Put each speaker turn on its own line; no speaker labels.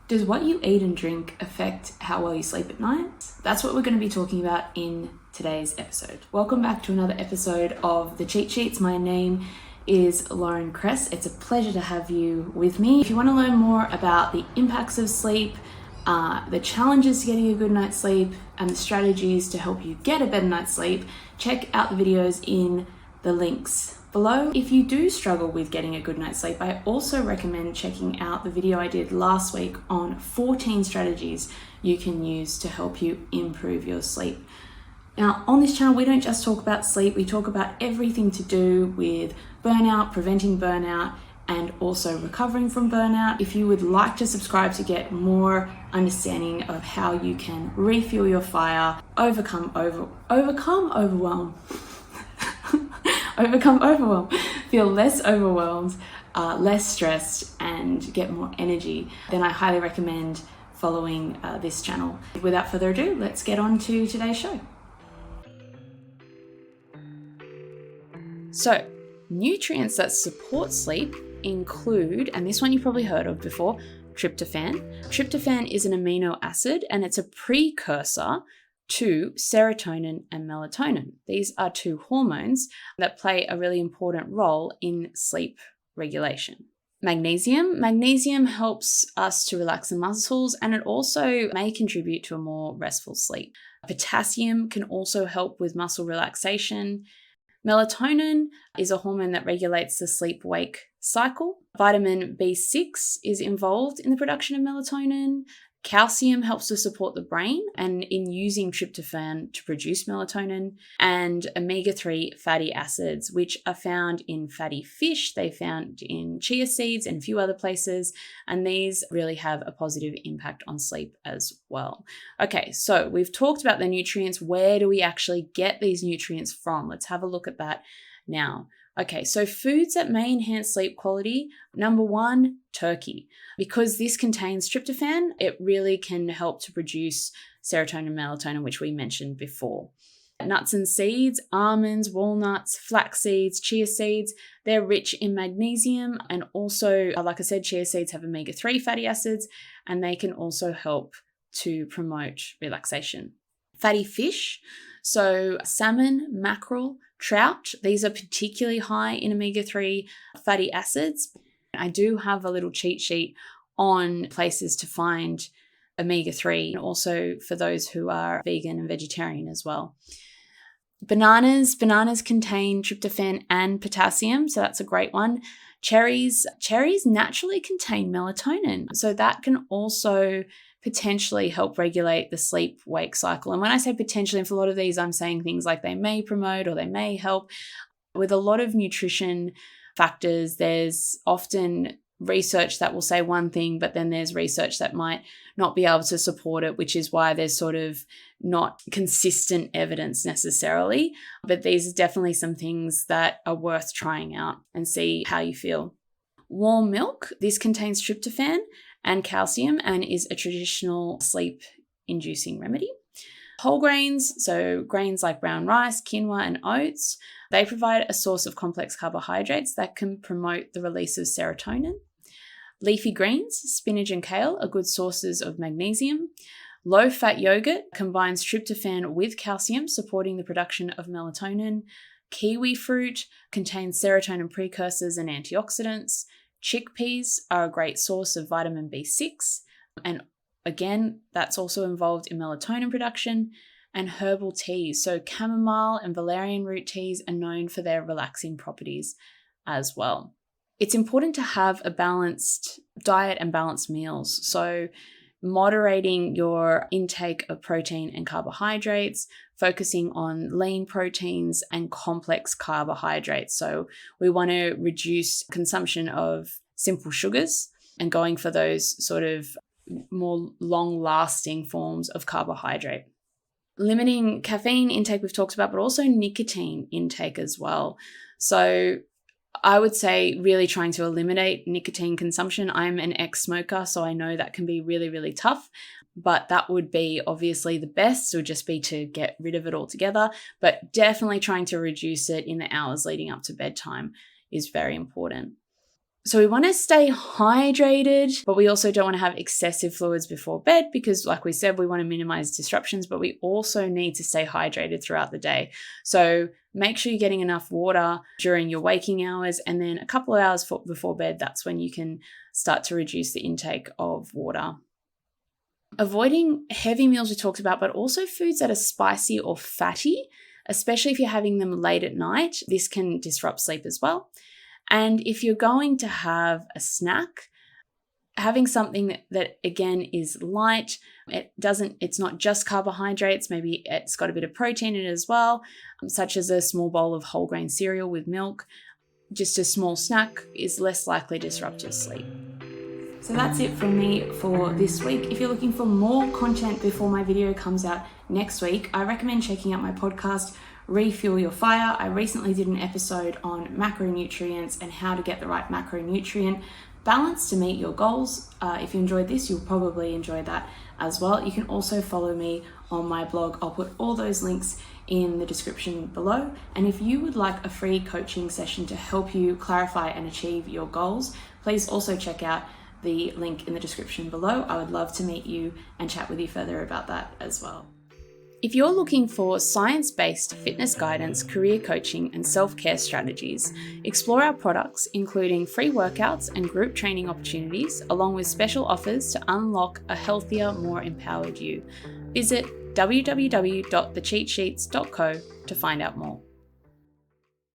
Does what you eat and drink affect how well you sleep at night? That's what we're going to be talking about in today's episode. Welcome back to another episode of The Cheat Sheets. My name is Lauren Kress. It's a pleasure to have you with me. If you want to learn more about the impacts of sleep, the challenges to getting a good night's sleep, and the strategies to help you get a better night's sleep, check out the videos in the links below. If you do struggle with getting a good night's sleep, I also recommend checking out the video I did last week on 14 strategies you can use to help you improve your sleep. Now, on this channel, we don't just talk about sleep, we talk about everything to do with burnout, preventing burnout, and also recovering from burnout. If you would like to subscribe to get more understanding of how you can refuel your fire, overcome overwhelm, feel less overwhelmed, less stressed, and get more energy, then I highly recommend following this channel. Without further ado, let's get on to today's show. So, nutrients that support sleep include, and this one you've probably heard of before, tryptophan. Tryptophan is an amino acid and it's a precursor to serotonin and melatonin. These are two hormones that play a really important role in sleep regulation. Magnesium. Magnesium helps us to relax the muscles and it also may contribute to a more restful sleep. Potassium can also help with muscle relaxation. Melatonin is a hormone that regulates the sleep-wake cycle. Vitamin B6 is involved in the production of melatonin. Calcium helps to support the brain and in using tryptophan to produce melatonin, and omega-3 fatty acids, which are found in fatty fish, they found in chia seeds and a few other places, and these really have a positive impact on sleep as well. Okay, so we've talked about the nutrients. Where do we actually get these nutrients from? Let's have a look at that now. Okay, so foods that may enhance sleep quality. Number one, turkey. Because this contains tryptophan, it really can help to produce serotonin and melatonin, which we mentioned before. Nuts and seeds, almonds, walnuts, flax seeds, chia seeds, they're rich in magnesium, and also, like I said, chia seeds have omega-3 fatty acids, and they can also help to promote relaxation. Fatty fish, so salmon, mackerel, trout, these are particularly high in omega-3 fatty acids. I do have a little cheat sheet on places to find omega-3, and also for those who are vegan and vegetarian as well. Bananas contain tryptophan and potassium, so that's a great one. Cherries naturally contain melatonin, so that can also potentially help regulate the sleep-wake cycle. And when I say potentially, for a lot of these, I'm saying things like they may promote or they may help. With a lot of nutrition factors, there's often research that will say one thing, but then there's research that might not be able to support it, which is why there's sort of not consistent evidence necessarily. But these are definitely some things that are worth trying out and see how you feel. Warm milk, this contains tryptophan and calcium and is a traditional sleep-inducing remedy. Whole grains, so grains like brown rice, quinoa, and oats, they provide a source of complex carbohydrates that can promote the release of serotonin. Leafy greens, spinach and kale, are good sources of magnesium. Low-fat yogurt combines tryptophan with calcium, supporting the production of melatonin. Kiwi fruit contains serotonin precursors and antioxidants. Chickpeas are a great source of vitamin B6, and again, that's also involved in melatonin production. And herbal teas, so chamomile and valerian root teas, are known for their relaxing properties as well. It's important to have a balanced diet and balanced meals, so moderating your intake of protein and carbohydrates, focusing on lean proteins and complex carbohydrates. So we want to reduce consumption of simple sugars and going for those sort of more long-lasting forms of carbohydrate. Limiting caffeine intake we've talked about, but also nicotine intake as well. So I would say really trying to eliminate nicotine consumption. I'm an ex-smoker, so I know that can be really, really tough, but that would be obviously the best, would just be to get rid of it altogether, but definitely trying to reduce it in the hours leading up to bedtime is very important. So we want to stay hydrated, but we also don't want to have excessive fluids before bed because, like we said, we want to minimize disruptions, but we also need to stay hydrated throughout the day. So make sure you're getting enough water during your waking hours, and then a couple of hours before bed, that's when you can start to reduce the intake of water. Avoiding heavy meals we talked about, but also foods that are spicy or fatty, especially if you're having them late at night. This can disrupt sleep as well. And if you're going to have a snack, having something that again is light, it's not just carbohydrates, maybe it's got a bit of protein in it as well, such as a small bowl of whole grain cereal with milk. Just a small snack is less likely to disrupt your sleep. So that's it from me for this week. If you're looking for more content before my video comes out next week, I recommend checking out my podcast, Refuel Your Fire. I recently did an episode on macronutrients and how to get the right macronutrient balance to meet your goals. If you enjoyed this, you'll probably enjoy that as well. You can also follow me on my blog. I'll put all those links in the description below. And if you would like a free coaching session to help you clarify and achieve your goals, please also check out the link in the description below. I would love to meet you and chat with you further about that as well. If you're looking for science-based fitness guidance, career coaching, and self-care strategies, explore our products, including free workouts and group training opportunities, along with special offers to unlock a healthier, more empowered you. Visit www.thecheatsheets.co to find out more.